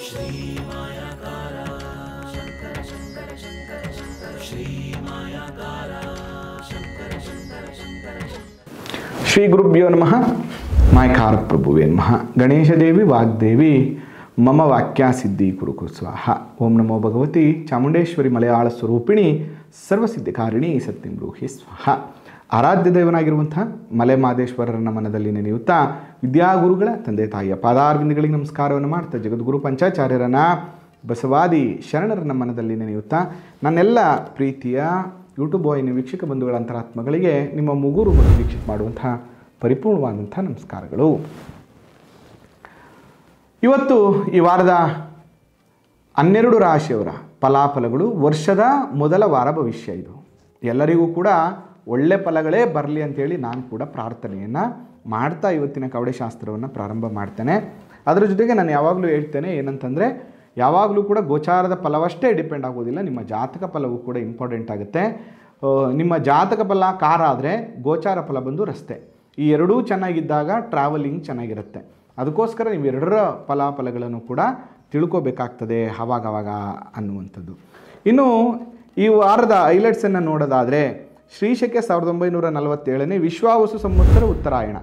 श्री मायाकारा शंकर शंकर शंकर शंकर श्री मायाकारा शंकर शंकर शंकर ಶ್ರೀ ಗುರುಭ್ಯೋ ನಮಃ. ಮಾಯಕಾರ ಪ್ರಭುವೇ ನಮಃ. ಗಣೇಶ ದೇವಿ ವಾಗ್ದೇವಿ ಮಮ ವಾಕ್ಯ ಸಿದ್ಧಿ ಕುರುಕು ಸ್ವಾಹ. ಓಂ ನಮೋ ಭಗವತಿ ಚಾಮುಂಡೇಶ್ವರಿ ಮಲಯಾಳ ಸ್ವರೂಪಿಣಿ ಸರ್ವಸಿದ್ಧಿಕಾರಿಣಿ ಸತ್ಯಂ ಬ್ರೂಹಿ ಸ್ವಾಹ. ಆರಾಧ್ಯ ದೇವನಾಗಿರುವಂಥ ಮಲೆ ಮಾದೇಶ್ವರರನ್ನ ಮನದಲ್ಲಿ ನೆನೆಯುತ್ತಾ ವಿದ್ಯಾಗುರುಗಳ ತಂದೆ ತಾಯಿಯ ಪಾದಾರವಿಂದಗಳಿಗೆ ನಮಸ್ಕಾರವನ್ನು ಮಾಡ್ತಾ ಜಗದ್ಗುರು ಪಂಚಾಚಾರ್ಯರನ್ನ ಬಸವಾದಿ ಶರಣರನ್ನ ಮನದಲ್ಲಿ ನೆನೆಯುತ್ತಾ ನನ್ನೆಲ್ಲ ಪ್ರೀತಿಯ ಯೂಟ್ಯೂಬ್ ಬಾಯ್ನ ವೀಕ್ಷಕ ಬಂಧುಗಳ ಅಂತರಾತ್ಮಗಳಿಗೆ ನಿಮ್ಮ ಮುಗುರು ಮತ್ತು ವೀಕ್ಷಿತ ಮಾಡುವಂಥ ಪರಿಪೂರ್ಣವಾದಂಥ ನಮಸ್ಕಾರಗಳು. ಇವತ್ತು ಈ ವಾರದ 12 ರಾಶಿಯವರ ಫಲಾಫಲಗಳು. ವರ್ಷದ ಮೊದಲ ವಾರ ಭವಿಷ್ಯ ಇದು. ಎಲ್ಲರಿಗೂ ಕೂಡ ಒಳ್ಳೆ ಫಲಗಳೇ ಬರಲಿ ಅಂತೇಳಿ ನಾನು ಕೂಡ ಪ್ರಾರ್ಥನೆಯನ್ನು ಮಾಡ್ತಾ ಇವತ್ತಿನ ಕವಡೆ ಶಾಸ್ತ್ರವನ್ನು ಪ್ರಾರಂಭ ಮಾಡ್ತೇನೆ. ಅದರ ಜೊತೆಗೆ ನಾನು ಯಾವಾಗಲೂ ಹೇಳ್ತೇನೆ ಏನಂತಂದರೆ, ಯಾವಾಗಲೂ ಕೂಡ ಗೋಚಾರದ ಫಲವಷ್ಟೇ ಡಿಪೆಂಡ್ ಆಗೋದಿಲ್ಲ, ನಿಮ್ಮ ಜಾತಕ ಫಲವೂ ಕೂಡ ಇಂಪಾರ್ಟೆಂಟ್ ಆಗುತ್ತೆ. ನಿಮ್ಮ ಜಾತಕ ಫಲ ಕಾರ ಆದರೆ ಗೋಚಾರ ಫಲ ಬಂದು ರಸ್ತೆ. ಈ ಎರಡೂ ಚೆನ್ನಾಗಿದ್ದಾಗ ಟ್ರಾವೆಲಿಂಗ್ ಚೆನ್ನಾಗಿರುತ್ತೆ. ಅದಕ್ಕೋಸ್ಕರ ನೀವು ಎರಡರ ಫಲಾಫಲಗಳನ್ನು ಕೂಡ ತಿಳ್ಕೋಬೇಕಾಗ್ತದೆ ಆವಾಗವಾಗ ಅನ್ನುವಂಥದ್ದು. ಇನ್ನು ಈ ವಾರದ ಹೈಲೈಟ್ಸನ್ನು ನೋಡೋದಾದರೆ, ಶ್ರೀಶಕೆ 1947ನೇ ವಿಶ್ವಾವಸು ಸಂವತ್ಸರ ಉತ್ತರಾಯಣ,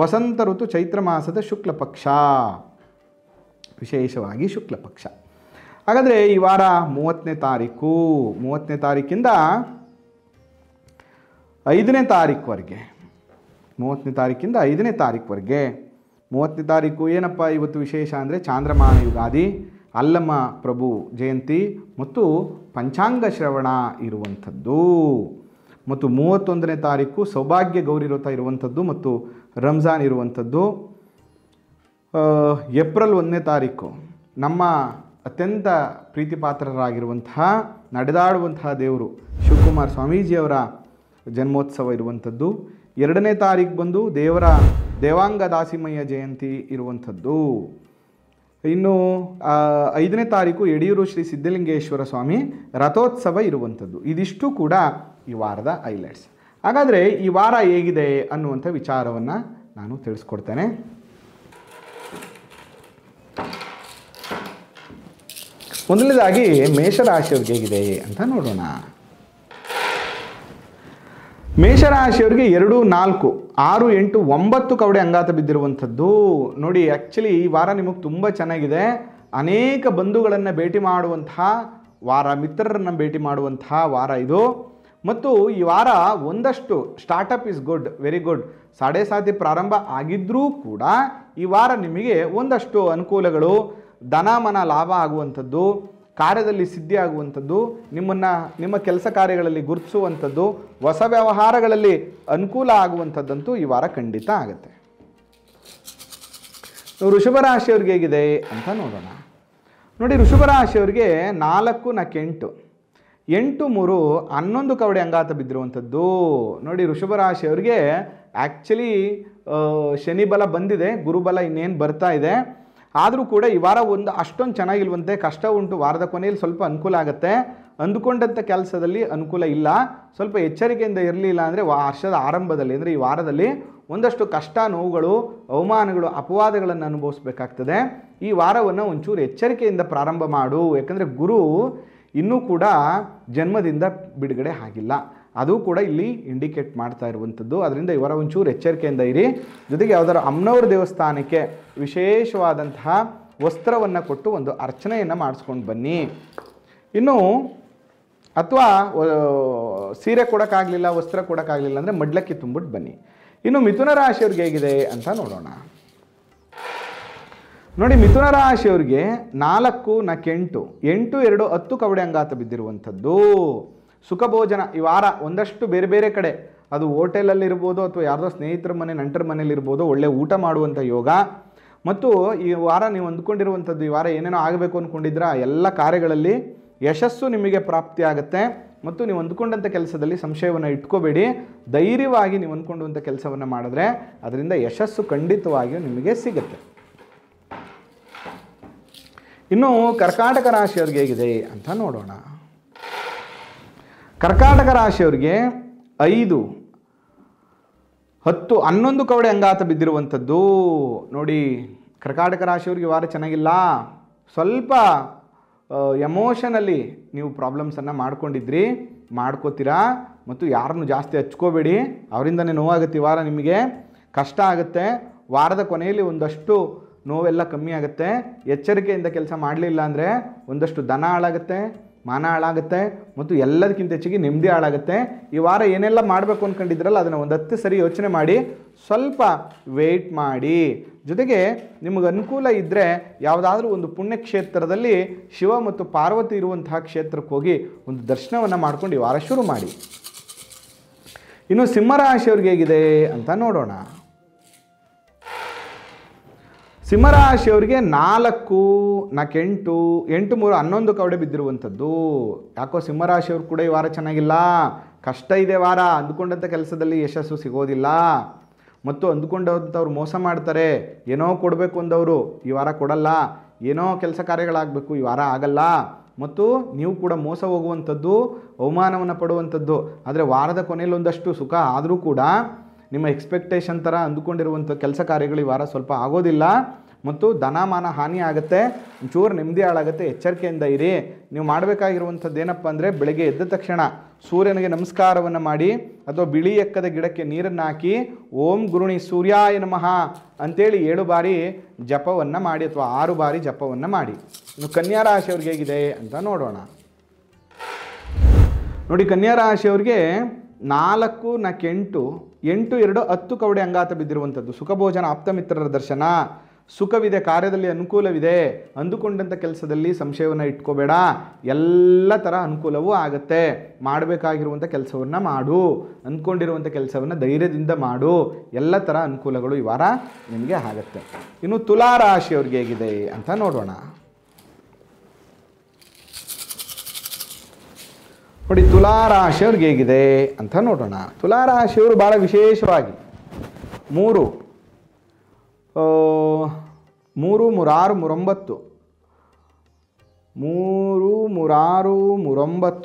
ವಸಂತ ಋತು ಚೈತ್ರ ಮಾಸದ ಶುಕ್ಲ ಪಕ್ಷ, ವಿಶೇಷವಾಗಿ ಶುಕ್ಲ ಪಕ್ಷ. ಹಾಗಾದರೆ ಈ ವಾರ 30ನೇ ತಾರೀಕಿಂದ 5ನೇ ತಾರೀಕುವರೆಗೆ, 30ನೇ ತಾರೀಕಿಂದ 5ನೇ ತಾರೀಕುವರೆಗೆ. 30ನೇ ತಾರೀಕು ಏನಪ್ಪ ಇವತ್ತು ವಿಶೇಷ ಅಂದರೆ ಚಾಂದ್ರಮಾನ ಯುಗಾದಿ, ಅಲ್ಲಮ ಪ್ರಭು ಜಯಂತಿ ಮತ್ತು ಪಂಚಾಂಗ ಶ್ರವಣ ಇರುವಂಥದ್ದು. ಮತ್ತು 31ನೇ ತಾರೀಕು ಸೌಭಾಗ್ಯ ಗೌರಿ ವ್ರತ ಇರುವಂಥದ್ದು ಮತ್ತು ರಂಜಾನ್ ಇರುವಂಥದ್ದು. ಏಪ್ರಿಲ್ 1ನೇ ತಾರೀಕು ನಮ್ಮ ಅತ್ಯಂತ ಪ್ರೀತಿಪಾತ್ರರಾಗಿರುವಂತಹ ನಡೆದಾಡುವಂತಹ ದೇವರು ಶಿವಕುಮಾರ ಸ್ವಾಮೀಜಿಯವರ ಜನ್ಮೋತ್ಸವ ಇರುವಂಥದ್ದು. 2ನೇ ತಾರೀಕು ಬಂದು ದೇವರ ದೇವಾಂಗ ದಾಸಿಮಯ್ಯ ಜಯಂತಿ ಇರುವಂಥದ್ದು. ಇನ್ನು 5ನೇ ತಾರೀಕು ಯಡಿಯೂರು ಶ್ರೀ ಸಿದ್ಧಲಿಂಗೇಶ್ವರ ಸ್ವಾಮಿ ರಥೋತ್ಸವ ಇರುವಂಥದ್ದು. ಇದಿಷ್ಟು ಕೂಡ ಈ ವಾರದ ಹೈಲೈಟ್ಸ್. ಹಾಗಾದರೆ ಈ ವಾರ ಹೇಗಿದೆ ಅನ್ನುವಂಥ ವಿಚಾರವನ್ನು ನಾನು ತಿಳಿಸ್ಕೊಡ್ತೇನೆ. ಮೊದಲನೇದಾಗಿ ಮೇಷರಾಶಿಯವ್ರಿಗೆ ಹೇಗಿದೆ ಅಂತ ನೋಡೋಣ. ಮೇಷರಾಶಿಯವರಿಗೆ 2, 4, 6, 8, 9 ಕವಡೆ ಅಂಗಾತ ಬಿದ್ದಿರುವಂಥದ್ದು. ನೋಡಿ, ಆ್ಯಕ್ಚುಲಿ ಈ ವಾರ ನಿಮಗೆ ತುಂಬ ಚೆನ್ನಾಗಿದೆ. ಅನೇಕ ಬಂಧುಗಳನ್ನು ಭೇಟಿ ಮಾಡುವಂತಹ ವಾರ, ಮಿತ್ರರನ್ನು ಭೇಟಿ ಮಾಡುವಂತಹ ವಾರ ಇದು. ಮತ್ತು ಈ ವಾರ ಒಂದಷ್ಟು startup is good, very good. Sade Sati ಪ್ರಾರಂಭ ಆಗಿದ್ದರೂ ಕೂಡ ಈ ವಾರ ನಿಮಗೆ ಒಂದಷ್ಟು ಅನುಕೂಲಗಳು, ಧನಮನ ಲಾಭ ಆಗುವಂಥದ್ದು, ಕಾರ್ಯದಲ್ಲಿ ಸಿದ್ಧಿ ಆಗುವಂಥದ್ದು, ನಿಮ್ಮ ಕೆಲಸ ಕಾರ್ಯಗಳಲ್ಲಿ ಗುರುತಿಸುವಂಥದ್ದು, ಹೊಸ ವ್ಯವಹಾರಗಳಲ್ಲಿ ಅನುಕೂಲ ಆಗುವಂಥದ್ದಂತೂ ಈ ವಾರ ಖಂಡಿತ ಆಗುತ್ತೆ. ವೃಷಭ ರಾಶಿಯವ್ರಿಗೆ ಹೇಗಿದೆ ಅಂತ ನೋಡೋಣ. ನೋಡಿ, ವೃಷಭ ರಾಶಿಯವರಿಗೆ 4, 8, 8, 3, 11 ಕವಡೆ ಅಂಗಾತ ಬಿದ್ದಿರುವಂಥದ್ದು. ನೋಡಿ, ವೃಷಭ ರಾಶಿಯವರಿಗೆ ಆ್ಯಕ್ಚುಲಿ ಶನಿ ಬಲ ಬಂದಿದೆ, ಗುರುಬಲ ಇನ್ನೇನು ಬರ್ತಾ ಇದೆ. ಆದರೂ ಕೂಡ ಈ ವಾರ ಅಷ್ಟೊಂದು ಚೆನ್ನಾಗಿಲ್ವಂತೆ, ಕಷ್ಟ ಉಂಟು. ವಾರದ ಕೊನೆಯಲ್ಲಿ ಸ್ವಲ್ಪ ಅನುಕೂಲ ಆಗುತ್ತೆ, ಅಂದುಕೊಂಡಂಥ ಕೆಲಸದಲ್ಲಿ ಅನುಕೂಲ ಇಲ್ಲ. ಸ್ವಲ್ಪ ಎಚ್ಚರಿಕೆಯಿಂದ ಇರಲಿಲ್ಲ ಅಂದರೆ ವರ್ಷದ ಆರಂಭದಲ್ಲಿ ಅಂದರೆ ಈ ವಾರದಲ್ಲಿ ಒಂದಷ್ಟು ಕಷ್ಟ, ನೋವುಗಳು, ಅವಮಾನಗಳು, ಅಪವಾದಗಳನ್ನು ಅನುಭವಿಸ್ಬೇಕಾಗ್ತದೆ. ಈ ವಾರವನ್ನು ಒಂಚೂರು ಎಚ್ಚರಿಕೆಯಿಂದ ಪ್ರಾರಂಭ ಮಾಡು. ಯಾಕಂದರೆ ಗುರು ಇನ್ನೂ ಕೂಡ ಜನ್ಮದಿಂದ ಬಿಡುಗಡೆ ಆಗಿಲ್ಲ, ಅದು ಕೂಡ ಇಲ್ಲಿ ಇಂಡಿಕೇಟ್ ಮಾಡ್ತಾ ಇರುವಂಥದ್ದು. ಅದರಿಂದ ಇವರ ಒಂಚೂರು ಎಚ್ಚರಿಕೆಯಿಂದ ಇರಿ. ಜೊತೆಗೆ ಯಾವುದಾದ್ರು ಅಮ್ಮನವ್ರ ದೇವಸ್ಥಾನಕ್ಕೆ ವಿಶೇಷವಾದಂತಹ ವಸ್ತ್ರವನ್ನು ಕೊಟ್ಟು ಒಂದು ಅರ್ಚನೆಯನ್ನು ಮಾಡಿಸ್ಕೊಂಡು ಬನ್ನಿ. ಇನ್ನು ಅಥವಾ ಸೀರೆ ಕೊಡೋಕ್ಕಾಗಲಿಲ್ಲ, ವಸ್ತ್ರ ಕೊಡೋಕ್ಕಾಗಲಿಲ್ಲ ಅಂದರೆ ಮಡ್ಲಕ್ಕಿ ತುಂಬಿಟ್ಟು ಬನ್ನಿ. ಇನ್ನು ಮಿಥುನ ರಾಶಿಯವ್ರಿಗೆ ಹೇಗಿದೆ ಅಂತ ನೋಡೋಣ. ನೋಡಿ, ಮಿಥುನ ರಾಶಿಯವ್ರಿಗೆ 4, 8, 2, 10 ಕವಡೆ ಅಂಗಾತ ಬಿದ್ದಿರುವಂಥದ್ದು. ಸುಖ ಭೋಜನ ಈ ವಾರ ಒಂದಷ್ಟು ಬೇರೆ ಬೇರೆ ಕಡೆ, ಅದು ಹೋಟೆಲಲ್ಲಿರ್ಬೋದು ಅಥವಾ ಯಾರ್ದೋ ಸ್ನೇಹಿತರ ಮನೆ, ನಂಟರ ಮನೇಲಿರ್ಬೋದು, ಒಳ್ಳೆ ಊಟ ಮಾಡುವಂಥ ಯೋಗ. ಮತ್ತು ಈ ವಾರ ನೀವು ಅಂದ್ಕೊಂಡಿರುವಂಥದ್ದು, ಈ ವಾರ ಏನೇನೋ ಆಗಬೇಕು ಅಂದ್ಕೊಂಡಿದ್ರೆ ಎಲ್ಲ ಕಾರ್ಯಗಳಲ್ಲಿ ಯಶಸ್ಸು ನಿಮಗೆ ಪ್ರಾಪ್ತಿ ಆಗುತ್ತೆ. ಮತ್ತು ನೀವು ಅಂದ್ಕೊಂಡಂಥ ಕೆಲಸದಲ್ಲಿ ಸಂಶಯವನ್ನು ಇಟ್ಕೋಬೇಡಿ. ಧೈರ್ಯವಾಗಿ ನೀವು ಅಂದ್ಕೊಂಡಂಥ ಕೆಲಸವನ್ನು ಮಾಡಿದ್ರೆ ಅದರಿಂದ ಯಶಸ್ಸು ಖಂಡಿತವಾಗಿಯೂ ನಿಮಗೆ ಸಿಗುತ್ತೆ. ಇನ್ನು ಕರ್ಕಾಟಕ ರಾಶಿಯವ್ರಿಗೆ ಹೇಗಿದೆ ಅಂತ ನೋಡೋಣ. ಕರ್ಕಾಟಕ ರಾಶಿಯವರಿಗೆ 5, 10, 11 ಕವಡೆ ಅಂಗಾತ ಬಿದ್ದಿರುವಂಥದ್ದು. ನೋಡಿ, ಕರ್ಕಾಟಕ ರಾಶಿಯವರಿಗೆ ವಾರ ಚೆನ್ನಾಗಿಲ್ಲ. ಸ್ವಲ್ಪ ಎಮೋಷನಲ್ಲಿ ನೀವು ಪ್ರಾಬ್ಲಮ್ಸನ್ನು ಮಾಡ್ಕೊಂಡಿದ್ರಿ, ಮಾಡ್ಕೋತೀರಾ. ಮತ್ತು ಯಾರನ್ನು ಜಾಸ್ತಿ ಹಚ್ಕೋಬೇಡಿ, ಅವರಿಂದನೇ ನೋವಾಗುತ್ತೆ. ಈ ವಾರ ನಿಮಗೆ ಕಷ್ಟ ಆಗುತ್ತೆ. ವಾರದ ಕೊನೆಯಲ್ಲಿ ಒಂದಷ್ಟು ನೋವೆಲ್ಲ ಕಮ್ಮಿ ಆಗುತ್ತೆ. ಎಚ್ಚರಿಕೆಯಿಂದ ಕೆಲಸ ಮಾಡಲಿಲ್ಲ ಅಂದರೆ ಒಂದಷ್ಟು ಧನ ಹಾಳಾಗುತ್ತೆ, ಮಾನ ಹಾಳಾಗುತ್ತೆ, ಮತ್ತು ಎಲ್ಲದಕ್ಕಿಂತ ಹೆಚ್ಚಿಗೆ ನೆಮ್ಮದಿ ಹಾಳಾಗುತ್ತೆ. ಈ ವಾರ ಏನೆಲ್ಲ ಮಾಡಬೇಕು ಅಂದ್ಕೊಂಡಿದ್ರಲ್ಲ ಅದನ್ನು ಒಂದು 10 ಸರಿ ಯೋಚನೆ ಮಾಡಿ ಸ್ವಲ್ಪ ವೆಯ್ಟ್ ಮಾಡಿ. ಜೊತೆಗೆ ನಿಮಗೆ ಅನುಕೂಲ ಇದ್ದರೆ ಯಾವುದಾದ್ರೂ ಒಂದು ಪುಣ್ಯಕ್ಷೇತ್ರದಲ್ಲಿ ಶಿವ ಮತ್ತು ಪಾರ್ವತಿ ಇರುವಂತಹ ಕ್ಷೇತ್ರಕ್ಕೆ ಹೋಗಿ ಒಂದು ದರ್ಶನವನ್ನು ಮಾಡ್ಕೊಂಡು ಈ ವಾರ ಶುರು ಮಾಡಿ. ಇನ್ನು ಸಿಂಹರಾಶಿಯವ್ರಿಗೆ ಹೇಗಿದೆ ಅಂತ ನೋಡೋಣ. ಸಿಂಹರಾಶಿಯವರಿಗೆ 4, 4, 8, 8, 3, 11 ಕವಡೆ ಬಿದ್ದಿರುವಂಥದ್ದು. ಯಾಕೋ ಸಿಂಹರಾಶಿಯವ್ರು ಕೂಡ ಈ ವಾರ ಚೆನ್ನಾಗಿಲ್ಲ, ಕಷ್ಟ ಇದೆ ವಾರ. ಅಂದುಕೊಂಡಂಥ ಕೆಲಸದಲ್ಲಿ ಯಶಸ್ಸು ಸಿಗೋದಿಲ್ಲ, ಮತ್ತು ಅಂದುಕೊಂಡಂಥವ್ರು ಮೋಸ ಮಾಡ್ತಾರೆ. ಏನೋ ಕೊಡಬೇಕು ಅಂದವರು ಈ ವಾರ ಕೊಡಲ್ಲ, ಏನೋ ಕೆಲಸ ಕಾರ್ಯಗಳಾಗಬೇಕು ಈ ವಾರ ಆಗಲ್ಲ, ಮತ್ತು ನೀವು ಕೂಡ ಮೋಸ ಹೋಗುವಂಥದ್ದು, ಅವಮಾನವನ್ನು ಪಡುವಂಥದ್ದು. ಆದರೆ ವಾರದ ಕೊನೆಯಲ್ಲಿ ಒಂದಷ್ಟು ಸುಖ ಆದರೂ ಕೂಡ ನಿಮ್ಮ ಎಕ್ಸ್ಪೆಕ್ಟೇಷನ್ ಥರ ಅಂದುಕೊಂಡಿರುವಂಥ ಕೆಲಸ ಕಾರ್ಯಗಳು ಈ ವಾರ ಸ್ವಲ್ಪ ಆಗೋದಿಲ್ಲ, ಮತ್ತು ಧನಮಾನ ಹಾನಿ ಆಗುತ್ತೆ, ಒಂಚೂರು ನೆಮ್ಮದಿ ಹಾಳಾಗುತ್ತೆ. ಎಚ್ಚರಿಕೆಯಿಂದ ಇರಿ. ನೀವು ಮಾಡಬೇಕಾಗಿರುವಂಥದ್ದು ಏನಪ್ಪ ಅಂದರೆ ಬೆಳಗ್ಗೆ ಎದ್ದ ತಕ್ಷಣ ಸೂರ್ಯನಿಗೆ ನಮಸ್ಕಾರವನ್ನು ಮಾಡಿ, ಅಥವಾ ಬಿಳಿ ಎಕ್ಕದ ಗಿಡಕ್ಕೆ ನೀರನ್ನು ಹಾಕಿ ಓಂ ಗುರುಣಿ ಸೂರ್ಯಾಯ ನಮಃ ಅಂತೇಳಿ 7 ಬಾರಿ ಜಪವನ್ನು ಮಾಡಿ, ಅಥವಾ 6 ಬಾರಿ ಜಪವನ್ನು ಮಾಡಿ. ಇನ್ನು ಕನ್ಯಾ ರಾಶಿಯವ್ರಿಗೆ ಹೇಗಿದೆ ಅಂತ ನೋಡೋಣ. ನೋಡಿ, ಕನ್ಯಾ ರಾಶಿಯವ್ರಿಗೆ 4, 4, 8, 8, 2, 10 ಕವಡೆ ಅಂಗಾತ ಬಿದ್ದಿರುವಂಥದ್ದು. ಸುಖಭೋಜನ, ಆಪ್ತಮಿತ್ರರ ದರ್ಶನ, ಸುಖವಿದೆ, ಕಾರ್ಯದಲ್ಲಿ ಅನುಕೂಲವಿದೆ. ಅಂದುಕೊಂಡಂಥ ಕೆಲಸದಲ್ಲಿ ಸಂಶಯವನ್ನು ಇಟ್ಕೋಬೇಡ, ಎಲ್ಲ ಥರ ಅನುಕೂಲವೂ ಆಗುತ್ತೆ. ಮಾಡಬೇಕಾಗಿರುವಂಥ ಕೆಲಸವನ್ನು ಮಾಡು, ಅಂದ್ಕೊಂಡಿರುವಂಥ ಕೆಲಸವನ್ನು ಧೈರ್ಯದಿಂದ ಮಾಡು, ಎಲ್ಲ ಥರ ಅನುಕೂಲಗಳು ಈ ವಾರ ನಿಮಗೆ ಆಗುತ್ತೆ. ಇನ್ನು ತುಲಾ ರಾಶಿಯವ್ರಿಗೆ ಹೇಗಿದೆ ಅಂತ ನೋಡೋಣ. ನೋಡಿ, ತುಲಾ ರಾಶಿಯವ್ರಿಗೆ ಹೇಗಿದೆ ಅಂತ ನೋಡೋಣ. ತುಲಾ ರಾಶಿಯವರು ಭಾಳ ವಿಶೇಷವಾಗಿ 3, 3, 3, 6, 3, 9, 3, 3, 6, 3,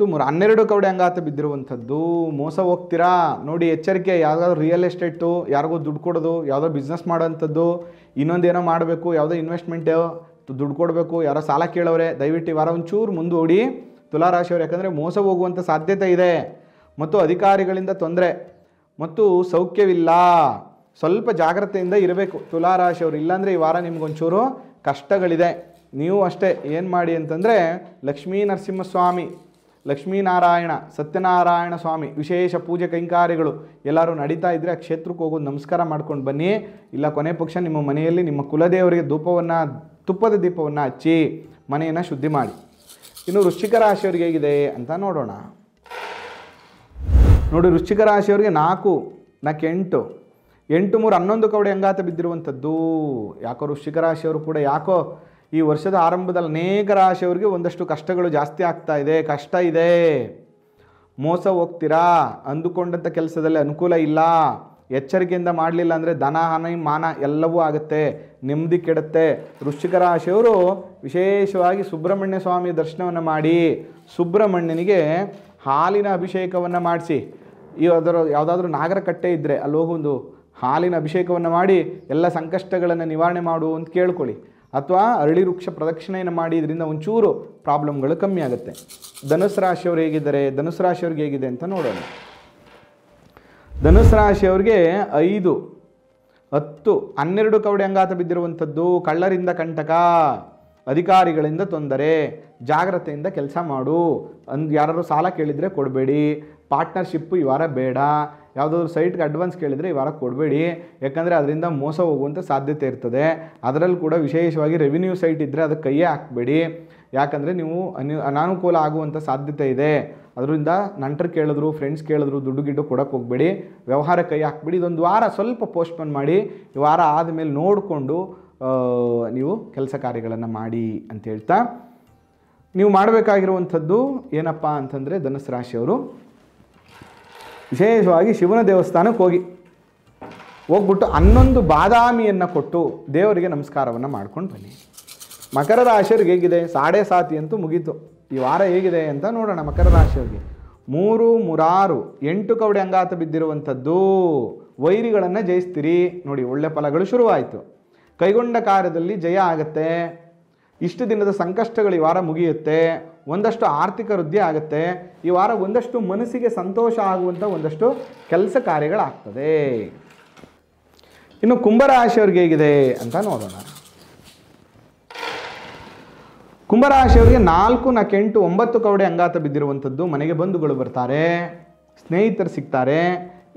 9, 12 ಕವಡೆ ಅಂಗಾತ ಬಿದ್ದಿರುವಂಥದ್ದು. ಮೋಸ ಹೋಗ್ತೀರಾ ನೋಡಿ, ಎಚ್ಚರಿಕೆ. ಯಾವುದಾದ್ರು ರಿಯಲ್ ಎಸ್ಟೇಟು, ಯಾರಿಗೂ ದುಡ್ಡು ಕೊಡೋದು, ಯಾವುದೋ ಬಿಸ್ನೆಸ್ ಮಾಡೋವಂಥದ್ದು, ಇನ್ನೊಂದೇನೋ ಮಾಡಬೇಕು, ಯಾವುದೋ ಇನ್ವೆಸ್ಟ್ಮೆಂಟು ದುಡ್ಡು ಕೊಡಬೇಕು, ಯಾರೋ ಸಾಲ ಕೇಳೋರೆ, ದಯವಿಟ್ಟು ಈ ವಾರ ಒಂಚೂರು ಮುಂದೂಡಿ ತುಲಾರಾಶಿಯವರು. ಯಾಕಂದರೆ ಮೋಸ ಹೋಗುವಂಥ ಸಾಧ್ಯತೆ ಇದೆ, ಮತ್ತು ಅಧಿಕಾರಿಗಳಿಂದ ತೊಂದರೆ, ಮತ್ತು ಸೌಖ್ಯವಿಲ್ಲ. ಸ್ವಲ್ಪ ಜಾಗ್ರತೆಯಿಂದ ಇರಬೇಕು ತುಲಾರಾಶಿಯವರು, ಇಲ್ಲಾಂದರೆ ಈ ವಾರ ನಿಮಗೊಂಚೂರು ಕಷ್ಟಗಳಿದೆ. ನೀವು ಅಷ್ಟೇ ಏನು ಮಾಡಿ ಅಂತಂದರೆ, ಲಕ್ಷ್ಮೀ ನರಸಿಂಹಸ್ವಾಮಿ, ಲಕ್ಷ್ಮೀನಾರಾಯಣ, ಸತ್ಯನಾರಾಯಣ ಸ್ವಾಮಿ ವಿಶೇಷ ಪೂಜೆ ಕೈಂಕಾರ್ಯಗಳು ಎಲ್ಲರೂ ನಡೀತಾ ಇದ್ದರೆ ಆ ಕ್ಷೇತ್ರಕ್ಕೆ ಹೋಗೋದು, ನಮಸ್ಕಾರ ಮಾಡ್ಕೊಂಡು ಬನ್ನಿ. ಇಲ್ಲ ಕೊನೆ ಪಕ್ಷ ನಿಮ್ಮ ಮನೆಯಲ್ಲಿ ನಿಮ್ಮ ಕುಲದೇವರಿಗೆ ತುಪ್ಪದ ದೀಪವನ್ನು ಹಚ್ಚಿ ಮನೆಯನ್ನು ಶುದ್ಧಿ ಮಾಡಿ. ಇನ್ನು ವೃಶ್ಚಿಕ ರಾಶಿಯವರಿಗೆ ಹೇಗಿದೆ ಅಂತ ನೋಡೋಣ. ನೋಡಿ, ವೃಶ್ಚಿಕ ರಾಶಿಯವರಿಗೆ 4, 4, 8, 3, 11 ಕವಡೆ ಅಂಗಾತ ಬಿದ್ದಿರುವಂಥದ್ದು. ಯಾಕೋ ವೃಶ್ಚಿಕ ರಾಶಿಯವರು ಕೂಡ ಯಾಕೋ ಈ ವರ್ಷದ ಆರಂಭದಲ್ಲಿ ಅನೇಕ ರಾಶಿಯವರಿಗೆ ಒಂದಷ್ಟು ಕಷ್ಟಗಳು ಜಾಸ್ತಿ ಆಗ್ತಾ ಇದೆ, ಕಷ್ಟ ಇದೆ, ಮೋಸ ಹೋಗ್ತೀರಾ, ಅಂದುಕೊಂಡಂಥ ಕೆಲಸದಲ್ಲಿ ಅನುಕೂಲ ಇಲ್ಲ. ಎಚ್ಚರಿಕೆಯಿಂದ ಮಾಡಲಿಲ್ಲ ಅಂದರೆ ಧನ ಹಾನಿ ಮಾನ ಎಲ್ಲವೂ ಆಗುತ್ತೆ, ನೆಮ್ಮದಿ ಕೆಡುತ್ತೆ. ವೃಶ್ಚಿಕ ರಾಶಿಯವರು ವಿಶೇಷವಾಗಿ ಸುಬ್ರಹ್ಮಣ್ಯ ಸ್ವಾಮಿ ದರ್ಶನವನ್ನು ಮಾಡಿ, ಸುಬ್ರಹ್ಮಣ್ಯನಿಗೆ ಹಾಲಿನ ಅಭಿಷೇಕವನ್ನು ಮಾಡಿಸಿ. ಯಾವುದಾದ್ರೂ ನಾಗರ ಕಟ್ಟೆ ಇದ್ದರೆ ಅಲ್ಲಿ ಹೋಗಿ ಒಂದು ಹಾಲಿನ ಅಭಿಷೇಕವನ್ನು ಮಾಡಿ ಎಲ್ಲ ಸಂಕಷ್ಟಗಳನ್ನು ನಿವಾರಣೆ ಮಾಡು ಅಂತ ಕೇಳ್ಕೊಳ್ಳಿ. ಅಥವಾ ಅರಳಿ ವೃಕ್ಷ ಪ್ರದಕ್ಷಿಣೆಯನ್ನು ಮಾಡಿ, ಇದರಿಂದ ಒಂಚೂರು ಪ್ರಾಬ್ಲಮ್ಗಳು ಕಮ್ಮಿ ಆಗುತ್ತೆ. ಧನುಸು ರಾಶಿಯವರು ಹೇಗಿದ್ದಾರೆ, ಧನುಸು ರಾಶಿಯವ್ರಿಗೆ ಹೇಗಿದೆ ಅಂತ ನೋಡೋಣ. ಧನುಸು ರಾಶಿಯವ್ರಿಗೆ 5, 10, 12 ಕವಡೆ ಅಂಗಾತ ಬಿದ್ದಿರುವಂಥದ್ದು. ಕಳ್ಳರಿಂದ ಕಂಟಕ, ಅಧಿಕಾರಿಗಳಿಂದ ತೊಂದರೆ, ಜಾಗ್ರತೆಯಿಂದ ಕೆಲಸ ಮಾಡು. ಯಾರು ಸಾಲ ಕೇಳಿದರೆ ಕೊಡಬೇಡಿ. ಪಾರ್ಟ್ನರ್ಶಿಪ್ಪು ಈ ವಾರ ಬೇಡ. ಯಾವುದಾದ್ರು ಸೈಟ್ಗೆ ಅಡ್ವಾನ್ಸ್ ಕೇಳಿದರೆ ಈ ವಾರ ಕೊಡಬೇಡಿ, ಯಾಕಂದರೆ ಅದರಿಂದ ಮೋಸ ಹೋಗುವಂಥ ಸಾಧ್ಯತೆ ಇರ್ತದೆ. ಅದರಲ್ಲೂ ಕೂಡ ವಿಶೇಷವಾಗಿ ರೆವಿನ್ಯೂ ಸೈಟ್ ಇದ್ದರೆ ಅದಕ್ಕೆ ಕೈಯೇ ಹಾಕಬೇಡಿ, ಯಾಕಂದರೆ ನೀವು ಅನಾನುಕೂಲ ಆಗುವಂಥ ಸಾಧ್ಯತೆ ಇದೆ. ಅದರಿಂದ ನಂಟರು ಕೇಳಿದ್ರು, ಫ್ರೆಂಡ್ಸ್ ಕೇಳಿದ್ರು, ದುಡ್ಡು ಗಿಡ್ಡು ಕೊಡೋಕ್ಕೆ ಹೋಗಬೇಡಿ, ವ್ಯವಹಾರ ಕೈ ಹಾಕ್ಬೇಡಿ. ಇದೊಂದು ವಾರ ಸ್ವಲ್ಪ ಪೋಸ್ಟ್ಪೋನ್ ಮಾಡಿ, ಈ ವಾರ ಆದಮೇಲೆ ನೋಡಿಕೊಂಡು ನೀವು ಕೆಲಸ ಕಾರ್ಯಗಳನ್ನು ಮಾಡಿ ಅಂತ ಹೇಳ್ತಾ, ನೀವು ಮಾಡಬೇಕಾಗಿರುವಂಥದ್ದು ಏನಪ್ಪ ಅಂತಂದರೆ ಧನುಸು ರಾಶಿಯವರು ವಿಶೇಷವಾಗಿ ಶಿವನ ದೇವಸ್ಥಾನಕ್ಕೆ ಹೋಗ್ಬಿಟ್ಟು 11 ಬಾದಾಮಿಯನ್ನು ಕೊಟ್ಟು ದೇವರಿಗೆ ನಮಸ್ಕಾರವನ್ನು ಮಾಡ್ಕೊಂಡು ಬನ್ನಿ. ಮಕರ ರಾಶಿಯವ್ರಿಗೆ ಹೇಗಿದೆ, 7.5 ಅಂತೂ ಮುಗೀತು. ಈ ವಾರ ಹೇಗಿದೆ ಅಂತ ನೋಡೋಣ. ಮಕರ ರಾಶಿಯವ್ರಿಗೆ 3, 3, 6, 8 ಕವಡೆ ಅಂಗಾತ ಬಿದ್ದಿರುವಂಥದ್ದು. ವೈರಿಗಳನ್ನು ಜಯಿಸ್ತೀರಿ ನೋಡಿ, ಒಳ್ಳೆ ಫಲಗಳು ಶುರುವಾಯಿತು. ಕೈಗೊಂಡ ಕಾರ್ಯದಲ್ಲಿ ಜಯ ಆಗುತ್ತೆ. ಇಷ್ಟು ದಿನದ ಸಂಕಷ್ಟಗಳು ಈ ವಾರ ಮುಗಿಯುತ್ತೆ. ಒಂದಷ್ಟು ಆರ್ಥಿಕ ವೃದ್ಧಿ ಆಗುತ್ತೆ. ಈ ವಾರ ಒಂದಷ್ಟು ಮನಸ್ಸಿಗೆ ಸಂತೋಷ ಆಗುವಂಥ ಒಂದಷ್ಟು ಕೆಲಸ ಕಾರ್ಯಗಳಾಗ್ತದೆ. ಇನ್ನು ಕುಂಭರಾಶಿಯವ್ರಿಗೆ ಹೇಗಿದೆ ಅಂತ ನೋಡೋಣ. ಕುಂಭರಾಶಿಯವರಿಗೆ 4, 4, 8, 9 ಕವಡೆ ಅಂಗಾತ ಬಿದ್ದಿರುವಂಥದ್ದು. ಮನೆಗೆ ಬಂಧುಗಳು ಬರ್ತಾರೆ, ಸ್ನೇಹಿತರು ಸಿಗ್ತಾರೆ.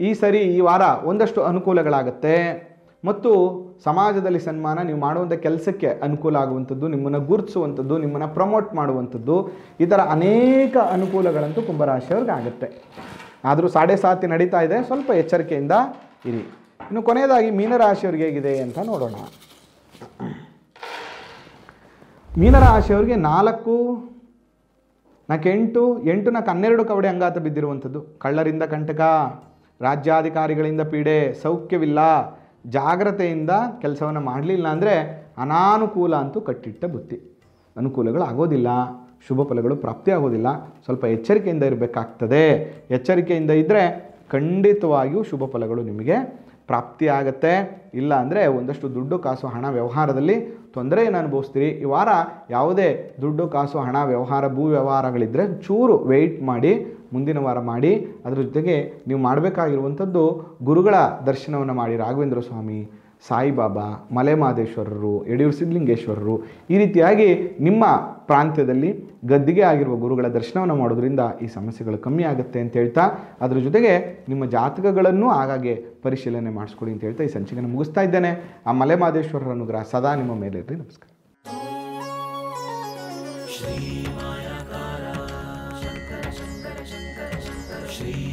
ಈ ಸರಿ ಈ ವಾರ ಒಂದಷ್ಟು ಅನುಕೂಲಗಳಾಗುತ್ತೆ ಮತ್ತು ಸಮಾಜದಲ್ಲಿ ಸನ್ಮಾನ, ನೀವು ಮಾಡುವಂಥ ಕೆಲಸಕ್ಕೆ ಅನುಕೂಲ ಆಗುವಂಥದ್ದು, ನಿಮ್ಮನ್ನು ಗುರುತಿಸುವಂಥದ್ದು, ನಿಮ್ಮನ್ನು ಪ್ರಮೋಟ್ ಮಾಡುವಂಥದ್ದು, ಈ ಥರ ಅನೇಕ ಅನುಕೂಲಗಳಂತೂ ಕುಂಭರಾಶಿಯವ್ರಿಗೆ ಆಗುತ್ತೆ. ಆದರೂ 7.5 ನಡೀತಾ ಇದೆ, ಸ್ವಲ್ಪ ಎಚ್ಚರಿಕೆಯಿಂದ ಇರಿ. ಇನ್ನು ಕೊನೆಯದಾಗಿ ಮೀನರಾಶಿಯವ್ರಿಗೆ ಹೇಗಿದೆ ಅಂತ ನೋಡೋಣ. ಮೀನರಾಶಿಯವರಿಗೆ 4, 4, 8, 8, 12 ಕವಡೆ ಅಂಗಾತ ಬಿದ್ದಿರುವಂಥದ್ದು. ಕಳ್ಳರಿಂದ ಕಂಟಕ, ರಾಜ್ಯಾಧಿಕಾರಿಗಳಿಂದ ಪೀಡೆ, ಸೌಖ್ಯವಿಲ್ಲ, ಜಾಗ್ರತೆಯಿಂದ ಕೆಲಸವನ್ನು ಮಾಡಲಿಲ್ಲ ಅಂದರೆ ಅನಾನುಕೂಲ ಅಂತೂ ಕಟ್ಟಿಟ್ಟ ಬುತ್ತಿ. ಅನುಕೂಲಗಳು ಆಗೋದಿಲ್ಲ, ಶುಭ ಫಲಗಳು ಪ್ರಾಪ್ತಿ ಆಗೋದಿಲ್ಲ. ಸ್ವಲ್ಪ ಎಚ್ಚರಿಕೆಯಿಂದ ಇರಬೇಕಾಗ್ತದೆ. ಎಚ್ಚರಿಕೆಯಿಂದ ಇದ್ದರೆ ಖಂಡಿತವಾಗಿಯೂ ಶುಭ ಫಲಗಳು ನಿಮಗೆ ಪ್ರಾಪ್ತಿಯಾಗತ್ತೆ. ಇಲ್ಲ ಅಂದರೆ ಒಂದಷ್ಟು ದುಡ್ಡು ಕಾಸು ಹಣ ವ್ಯವಹಾರದಲ್ಲಿ ತೊಂದರೆಯನ್ನು ಅನುಭವಿಸ್ತೀರಿ. ಈ ವಾರ ಯಾವುದೇ ದುಡ್ಡು ಕಾಸು ಹಣ ವ್ಯವಹಾರ ಭೂ ವ್ಯವಹಾರಗಳಿದ್ದರೆ ಚೂರು ವೆಯ್ಟ್ ಮಾಡಿ, ಮುಂದಿನ ವಾರ ಮಾಡಿ. ಅದರ ಜೊತೆಗೆ ನೀವು ಮಾಡಬೇಕಾಗಿರುವಂಥದ್ದು ಗುರುಗಳ ದರ್ಶನವನ್ನು ಮಾಡಿ. ರಾಘವೇಂದ್ರ ಸ್ವಾಮಿ, ಸಾಯಿಬಾಬಾ, ಮಲೆಮಹದೇಶ್ವರರು, ಯಡಿಯೂರು ಸಿದ್ಧಲಿಂಗೇಶ್ವರರು, ಈ ರೀತಿಯಾಗಿ ನಿಮ್ಮ ಪ್ರಾಂತ್ಯದಲ್ಲಿ ಗದ್ದಿಗೆ ಆಗಿರುವ ಗುರುಗಳ ದರ್ಶನವನ್ನು ಮಾಡೋದ್ರಿಂದ ಈ ಸಮಸ್ಯೆಗಳು ಕಮ್ಮಿ ಆಗುತ್ತೆ ಅಂತ ಹೇಳ್ತಾ, ಅದರ ಜೊತೆಗೆ ನಿಮ್ಮ ಜಾತಕಗಳನ್ನು ಆಗಾಗ್ಗೆ ಪರಿಶೀಲನೆ ಮಾಡಿಸ್ಕೊಡಿ ಅಂತ ಹೇಳ್ತಾ ಈ ಸಂಚಿಕೆಯನ್ನು ಮುಗಿಸ್ತಾ ಇದ್ದೇನೆ. ಆ ಮಲೆಮಹದೇಶ್ವರರ ಅನುಗ್ರಹ ಸದಾ ನಿಮ್ಮ ಮೇಲೆ ಇರಲಿ. ನಮಸ್ಕಾರ. ಶ್ರೀ